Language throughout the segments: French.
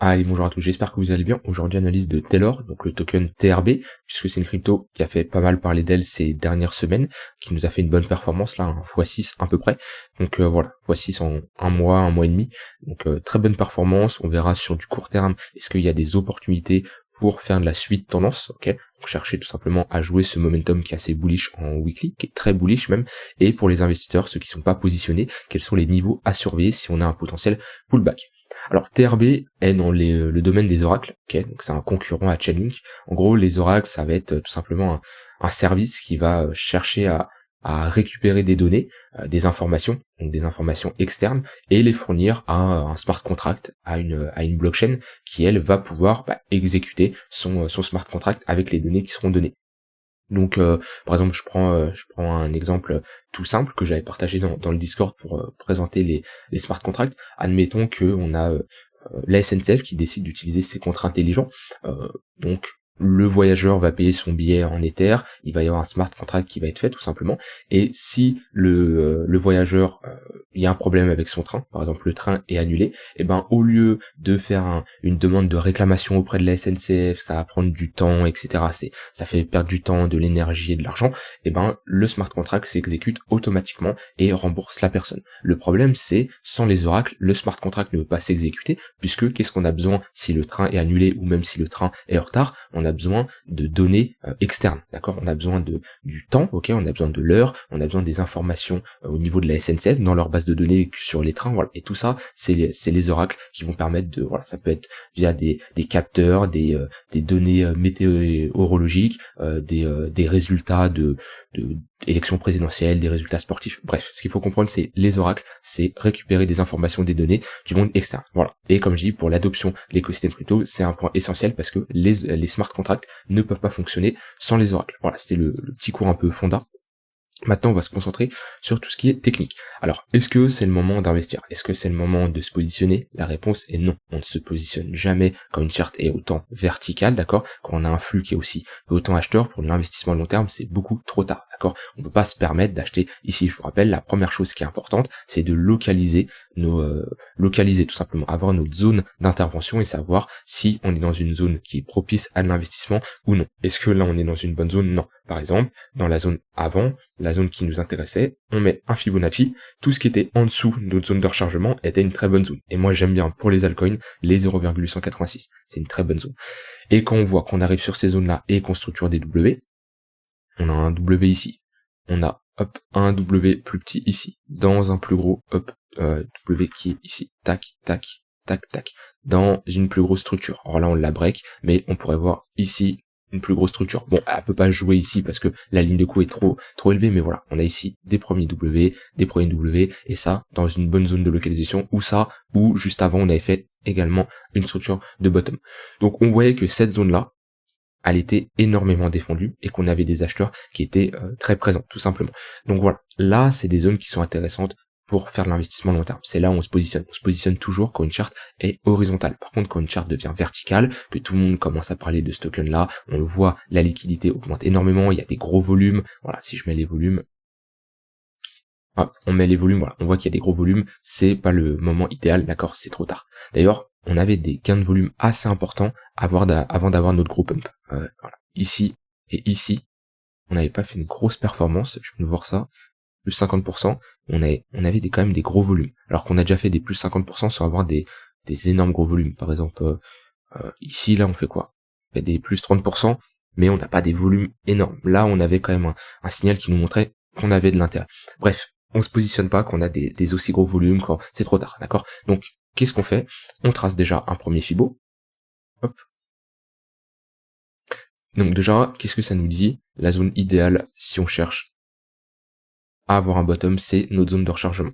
Allez, bonjour à tous, j'espère que vous allez bien. Aujourd'hui, analyse de Taylor, donc le token TRB, puisque c'est une crypto qui a fait pas mal parler d'elle ces dernières semaines, qui nous a fait une bonne performance, là, un x6 à peu près. Donc voilà, x6 en un mois et demi. Donc très bonne performance, on verra sur du court terme, est-ce qu'il y a des opportunités pour faire de la suite tendance, ok. Donc chercher tout simplement à jouer ce momentum qui est assez bullish en weekly, qui est très bullish même, et pour les investisseurs, ceux qui sont pas positionnés, quels sont les niveaux à surveiller si on a un potentiel pullback. Alors TRB est dans le domaine des oracles, ok, donc c'est un concurrent à Chainlink. En gros, les oracles, ça va être tout simplement un service qui va chercher à récupérer des données, des informations, donc des informations externes, et les fournir à un smart contract, à une blockchain qui elle va pouvoir exécuter son smart contract avec les données qui seront données. Donc par exemple je prends un exemple tout simple que j'avais partagé dans le Discord pour présenter les smart contracts. Admettons que on a la SNCF qui décide d'utiliser ses contrats intelligents. Donc le voyageur va payer son billet en Ether, il va y avoir un smart contract qui va être fait tout simplement, et si le voyageur, il y a un problème avec son train, par exemple le train est annulé, et ben au lieu de faire une demande de réclamation auprès de la SNCF, ça va prendre du temps, etc. Ça fait perdre du temps, de l'énergie et de l'argent, et ben le smart contract s'exécute automatiquement et rembourse la personne. Le problème c'est, sans les oracles, le smart contract ne peut pas s'exécuter, puisque qu'est-ce qu'on a besoin si le train est annulé ou même si le train est en retard? On a besoin de données externes, d'accord? On a besoin du temps, ok? On a besoin de l'heure, on a besoin des informations au niveau de la SNCF, dans leur base de données sur les trains, voilà. Et tout ça, c'est les oracles qui vont permettre de, voilà, ça peut être via des capteurs, des données météorologiques, des résultats de élections présidentielles, des résultats sportifs. Bref, ce qu'il faut comprendre, c'est les oracles, c'est récupérer des informations, des données du monde externe. Voilà. Et comme je dis, pour l'adoption de l'écosystème crypto, c'est un point essentiel parce que les smart contracts ne peuvent pas fonctionner sans les oracles. Voilà, c'était le petit cours un peu fonda. Maintenant, on va se concentrer sur tout ce qui est technique. Alors, est-ce que c'est le moment d'investir? Est-ce que c'est le moment de se positionner? La réponse est non. On ne se positionne jamais quand une charte est autant verticale, d'accord? Quand on a un flux qui est aussi autant acheteur, pour l'investissement à long terme, c'est beaucoup trop tard, d'accord? On ne peut pas se permettre d'acheter ici. Je vous rappelle, la première chose qui est importante, c'est de localiser localiser tout simplement, avoir notre zone d'intervention et savoir si on est dans une zone qui est propice à l'investissement ou non. Est-ce que là, on est dans une bonne zone? Non. Par exemple, dans la zone avant, la zone qui nous intéressait, on met un Fibonacci, tout ce qui était en dessous de notre zone de rechargement était une très bonne zone. Et moi j'aime bien pour les altcoins, les 0,186, c'est une très bonne zone. Et quand on voit qu'on arrive sur ces zones-là et qu'on structure des W, on a un W ici, on a un W plus petit ici, dans un plus gros W qui est ici, tac, tac, tac, tac, dans une plus grosse structure. Alors là on la break, mais on pourrait voir ici une plus grosse structure. Bon, elle peut pas jouer ici parce que la ligne de coût est trop élevée, mais voilà, on a ici des premiers W, des premiers W, et ça, dans une bonne zone de localisation, ou juste avant, on avait fait également une structure de bottom. Donc on voyait que cette zone-là, elle était énormément défendue, et qu'on avait des acheteurs qui étaient très présents, tout simplement. Donc voilà, là, c'est des zones qui sont intéressantes pour faire de l'investissement long terme. C'est là où on se positionne. On se positionne toujours quand une charte est horizontale. Par contre, quand une charte devient verticale, que tout le monde commence à parler de ce token-là, on le voit, la liquidité augmente énormément, il y a des gros volumes. Voilà, si je mets les volumes, on met les volumes, voilà, on voit qu'il y a des gros volumes, c'est pas le moment idéal, d'accord, c'est trop tard. D'ailleurs, on avait des gains de volume assez importants avant d'avoir notre gros pump. Voilà. Ici et ici, on n'avait pas fait une grosse performance, je peux voir ça, plus 50%, on avait quand même des gros volumes, alors qu'on a déjà fait des plus 50% sans avoir des énormes gros volumes. Par exemple, ici, là, on fait quoi? On fait des plus 30%, mais on n'a pas des volumes énormes. Là, on avait quand même un signal qui nous montrait qu'on avait de l'intérêt. Bref, on se positionne pas quand on a des aussi gros volumes, quand c'est trop tard, d'accord? Donc, qu'est-ce qu'on fait? On trace déjà un premier Fibo. Hop. Donc déjà, qu'est-ce que ça nous dit? La zone idéale, si on cherche à avoir un bottom, c'est notre zone de rechargement.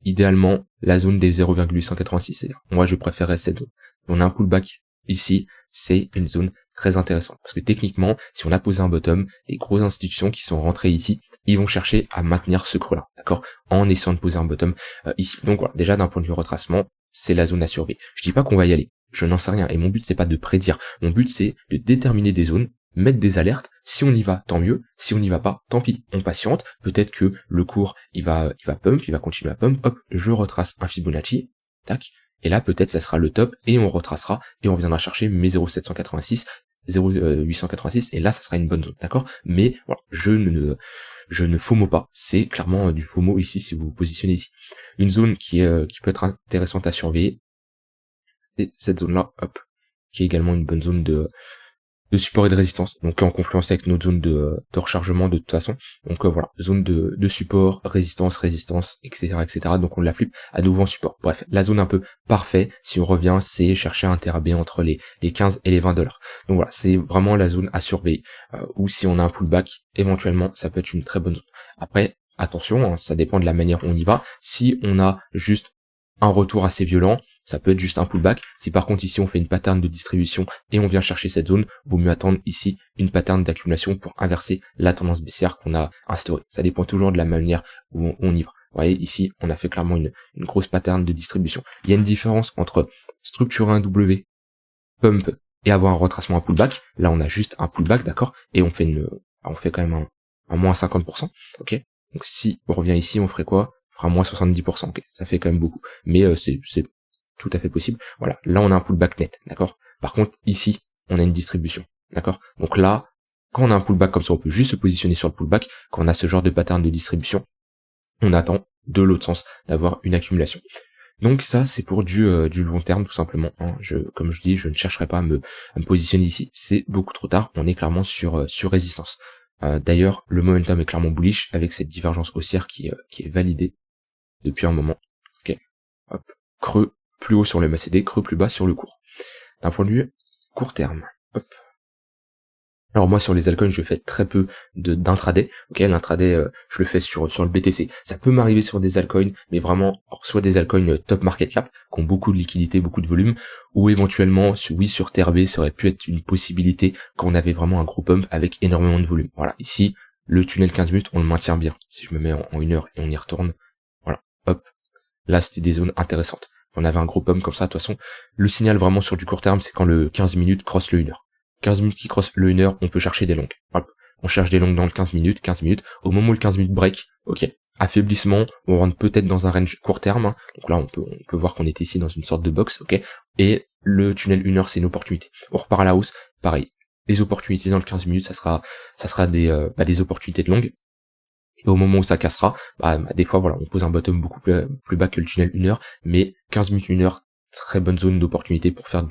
Idéalement, la zone des 0,186, c'est-à-dire, moi je préférerais cette zone. On a un pullback ici, c'est une zone très intéressante, parce que techniquement, si on a posé un bottom, les grosses institutions qui sont rentrées ici, ils vont chercher à maintenir ce creux-là, d'accord, en essayant de poser un bottom ici. Donc voilà, déjà d'un point de vue retracement, c'est la zone à surveiller. Je dis pas qu'on va y aller, je n'en sais rien, et mon but c'est pas de prédire, mon but c'est de déterminer des zones, mettre des alertes, si on y va, tant mieux, si on n'y va pas, tant pis, on patiente, peut-être que le cours, il va pump, il va continuer à pump, hop, je retrace un Fibonacci, tac, et là peut-être ça sera le top, et on retracera, et on viendra chercher mes 0,786, 0,886, et là ça sera une bonne zone, d'accord? Mais voilà, je ne FOMO pas, c'est clairement du FOMO ici si vous vous positionnez ici. Une zone qui peut être intéressante à surveiller, c'est cette zone-là, hop, qui est également une bonne zone de support et de résistance, donc en confluence avec notre zone de rechargement de toute façon. Donc voilà, zone de support, résistance, etc. Donc on la flippe à nouveau en support. Bref, la zone un peu parfaite, si on revient, c'est chercher un TRB entre les 15 et les $20. Donc voilà, c'est vraiment la zone à surveiller. Ou si on a un pullback, éventuellement, ça peut être une très bonne zone. Après, attention, hein, ça dépend de la manière où on y va. Si on a juste un retour assez violent, ça peut être juste un pullback. Si par contre ici on fait une pattern de distribution et on vient chercher cette zone, vaut mieux attendre ici une pattern d'accumulation pour inverser la tendance baissière qu'on a instaurée. Ça dépend toujours de la manière où on y va. Vous voyez, ici on a fait clairement une grosse pattern de distribution. Il y a une différence entre structurer un W, pump et avoir un retracement à pullback. Là on a juste un pullback, d'accord, et on fait quand même un moins 50%. Ok. Donc si on revient ici, on ferait quoi? On fera moins 70%. Ok. Ça fait quand même beaucoup. Mais c'est tout à fait possible. Voilà, là on a un pullback net, d'accord. Par contre, ici, on a une distribution, d'accord. Donc là, quand on a un pullback comme ça, on peut juste se positionner sur le pullback. Quand on a ce genre de pattern de distribution, on attend de l'autre sens d'avoir une accumulation. Donc ça, c'est pour du long terme, tout simplement. Hein. Comme je dis, je ne chercherai pas à me positionner ici. C'est beaucoup trop tard. On est clairement sur résistance. D'ailleurs, le momentum est clairement bullish avec cette divergence haussière qui est validée depuis un moment. Ok, hop, creux plus haut sur le MACD, creux plus bas sur le court. D'un point de vue court terme, hop. Alors moi sur les altcoins je fais très peu d'intraday, ok, l'intraday je le fais sur le BTC. Ça peut m'arriver sur des altcoins, mais vraiment soit des altcoins top market cap, qui ont beaucoup de liquidité, beaucoup de volume, ou éventuellement oui sur TRB ça aurait pu être une possibilité quand on avait vraiment un gros pump avec énormément de volume. Voilà, ici le tunnel 15 minutes on le maintient bien. Si je me mets en 1 heure et on y retourne, voilà, hop, là c'était des zones intéressantes. On avait un gros pump comme ça, de toute façon, le signal vraiment sur du court terme, c'est quand le 15 minutes crosse le 1 heure. 15 minutes qui crosse le 1 heure, on peut chercher des longues. Hop. On cherche des longues dans le 15 minutes, au moment où le 15 minutes break, ok, affaiblissement, on rentre peut-être dans un range court terme, hein. Donc là on peut voir qu'on était ici dans une sorte de box, ok, et le tunnel 1 heure c'est une opportunité. On repart à la hausse, pareil, les opportunités dans le 15 minutes, ça sera des opportunités de longue. Et au moment où ça cassera, des fois voilà, on pose un bottom beaucoup plus bas que le tunnel 1 heure, mais 15 minutes, 1 heure, très bonne zone d'opportunité pour faire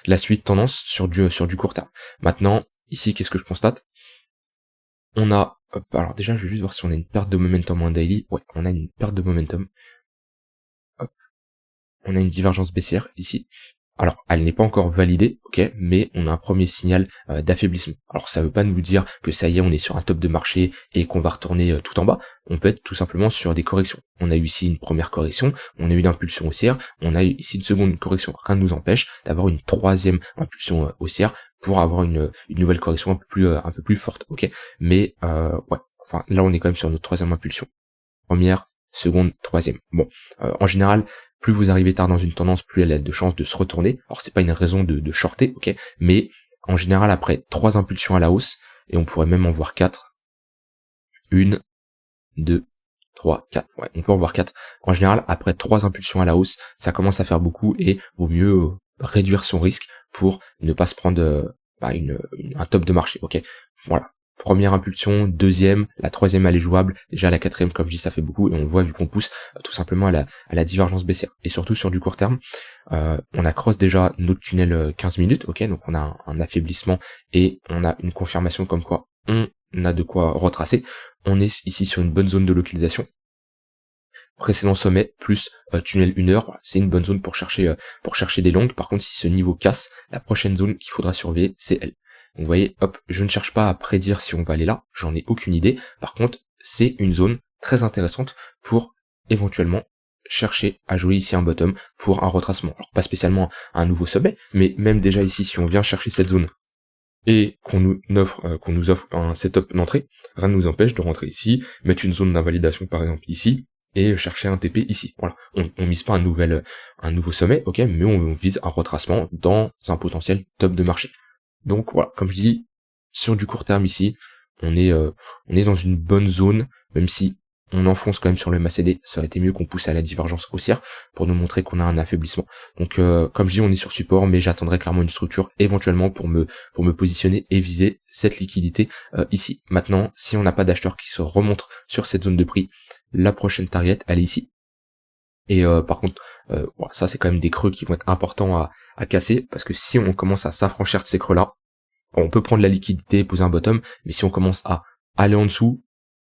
la suite tendance sur du court terme. Maintenant, ici, qu'est-ce que je constate? On a, alors déjà, je vais juste voir si on a une perte de momentum en daily. Ouais, on a une perte de momentum. Hop. On a une divergence baissière ici. Alors, elle n'est pas encore validée, ok, mais on a un premier signal d'affaiblissement. Alors, ça veut pas nous dire que ça y est, on est sur un top de marché et qu'on va retourner tout en bas. On peut être tout simplement sur des corrections. On a eu ici une première correction, on a eu une impulsion haussière, on a eu ici une seconde correction. Rien ne nous empêche d'avoir une troisième impulsion haussière pour avoir une nouvelle correction un peu plus forte, ok. Mais ouais, enfin là, on est quand même sur notre troisième impulsion. Première, seconde, troisième. Bon, en général, plus vous arrivez tard dans une tendance, plus elle a de chances de se retourner. Alors c'est pas une raison de shorter, ok, mais en général après 3 impulsions à la hausse, et on pourrait même en voir 4. 1, 2, 3, 4. Ouais, on peut en voir 4. En général, après 3 impulsions à la hausse, ça commence à faire beaucoup et vaut mieux réduire son risque pour ne pas se prendre un top de marché, ok. Voilà. Première impulsion, deuxième, la troisième elle est jouable, déjà la quatrième comme je dis ça fait beaucoup et on voit vu qu'on pousse tout simplement à la divergence baissière. Et surtout sur du court terme, on a cross déjà notre tunnel 15 minutes, ok, donc on a un affaiblissement et on a une confirmation comme quoi on a de quoi retracer. On est ici sur une bonne zone de localisation. Précédent sommet plus tunnel 1 heure, voilà, c'est une bonne zone pour chercher des longues. Par contre si ce niveau casse, la prochaine zone qu'il faudra surveiller c'est elle. Donc vous voyez, hop, je ne cherche pas à prédire si on va aller là, j'en ai aucune idée. Par contre, c'est une zone très intéressante pour éventuellement chercher à jouer ici un bottom pour un retracement. Alors pas spécialement un nouveau sommet, mais même déjà ici, si on vient chercher cette zone et qu'on nous offre un setup d'entrée, rien ne nous empêche de rentrer ici, mettre une zone d'invalidation par exemple ici, et chercher un TP ici. Voilà. On mise pas un nouveau sommet, ok, mais on vise un retracement dans un potentiel top de marché. Donc voilà, comme je dis, sur du court terme ici, on est dans une bonne zone, même si on enfonce quand même sur le MACD, ça aurait été mieux qu'on pousse à la divergence haussière pour nous montrer qu'on a un affaiblissement. Donc comme je dis, on est sur support, mais j'attendrai clairement une structure éventuellement pour me positionner et viser cette liquidité ici. Maintenant, si on n'a pas d'acheteur qui se remonte sur cette zone de prix, la prochaine target, elle est ici. Et par contre, voilà, ça c'est quand même des creux qui vont être importants à casser, parce que si on commence à s'affranchir de ces creux-là, on peut prendre la liquidité, poser un bottom, mais si on commence à aller en dessous,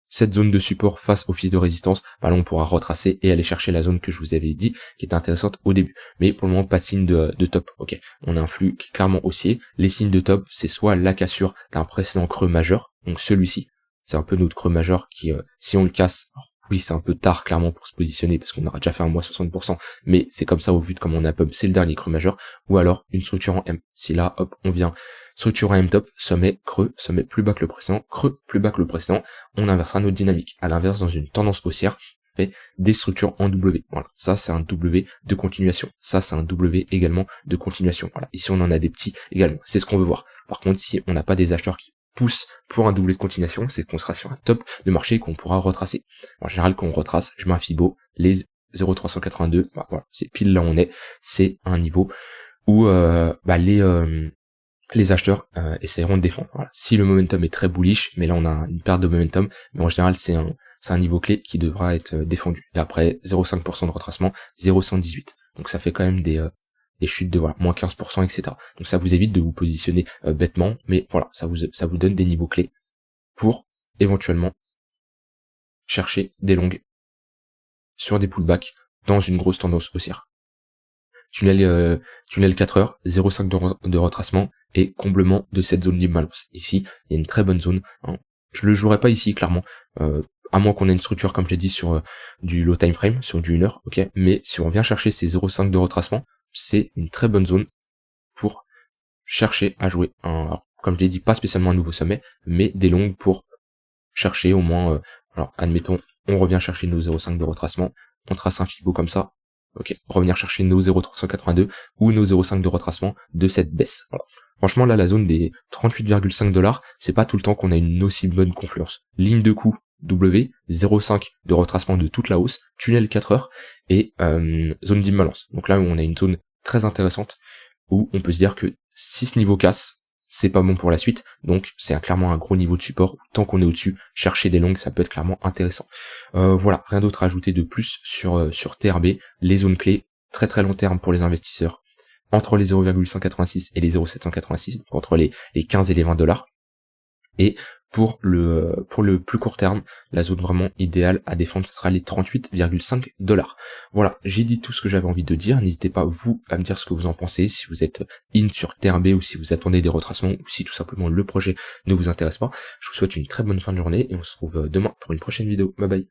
cette zone de support face au fil de résistance, bah là on pourra retracer et aller chercher la zone que je vous avais dit, qui était intéressante au début. Mais pour le moment, pas de signe de top. Ok, on a un flux qui est clairement haussier. Les signes de top, c'est soit la cassure d'un précédent creux majeur, donc celui-ci, c'est un peu notre creux majeur qui, si on le casse, oui c'est un peu tard clairement pour se positionner, parce qu'on aura déjà fait un mois 60%, mais c'est comme ça au vu de comment on a pub, c'est le dernier creux majeur, ou alors une structure en M. Si là, hop, on vient structure en M top, sommet, creux, sommet plus bas que le précédent, creux, plus bas que le précédent, on inversera notre dynamique. À l'inverse, dans une tendance haussière, on fait des structures en W. Voilà, ça c'est un W de continuation. Ça c'est un W également de continuation. Voilà, ici on en a des petits également. C'est ce qu'on veut voir. Par contre, si on n'a pas des acheteurs qui poussent pour un W de continuation, c'est qu'on sera sur un top de marché qu'on pourra retracer. En général, quand on retrace, je mets un Fibo, les 0,382, bah, voilà, c'est pile là où on est. C'est un niveau où les acheteurs essaieront de défendre. Voilà. Si le momentum est très bullish, mais là on a une perte de momentum, mais en général c'est un niveau clé qui devra être défendu. Et après 0,5% de retracement, 0,118. Donc ça fait quand même des chutes de voilà, moins 15%, etc. Donc ça vous évite de vous positionner bêtement, mais voilà, ça vous donne des niveaux clés pour éventuellement chercher des longues sur des pullbacks dans une grosse tendance haussière. Tunnel 4 heures, 0,5 de retracement et comblement de cette zone d'imbalance. Ici, il y a une très bonne zone. Hein. Je le jouerai pas ici, clairement. À moins qu'on ait une structure, comme je l'ai dit, sur du low time frame, sur du 1 heure, ok. Mais si on vient chercher ces 0,5 de retracement, c'est une très bonne zone pour chercher à jouer alors, comme je l'ai dit, pas spécialement un nouveau sommet, mais des longues pour chercher au moins, alors admettons, on revient chercher nos 0,5 de retracement, on trace un Fibo comme ça, ok, revenir chercher nos 0,382 ou nos 0,5 de retracement de cette baisse. Voilà. Franchement, là, la zone des 38,5$, c'est pas tout le temps qu'on a une aussi bonne confluence. Ligne de coup W, 0,5 de retracement de toute la hausse, tunnel 4 heures et zone d'imbalance. Donc là, où on a une zone très intéressante où on peut se dire que si ce niveau casse, c'est pas bon pour la suite, donc c'est clairement un gros niveau de support. Tant qu'on est au-dessus, chercher des longues, ça peut être clairement intéressant. Voilà, rien d'autre à ajouter de plus sur TRB. Les zones clés, très très long terme pour les investisseurs, entre les 0,186 et les 0,786, donc entre les 15 et les $20. Et pour le plus court terme, la zone vraiment idéale à défendre, ce sera les 38,5$. Voilà, j'ai dit tout ce que j'avais envie de dire. N'hésitez pas, vous, à me dire ce que vous en pensez, si vous êtes in sur TRB ou si vous attendez des retracements ou si tout simplement le projet ne vous intéresse pas. Je vous souhaite une très bonne fin de journée et on se retrouve demain pour une prochaine vidéo. Bye bye.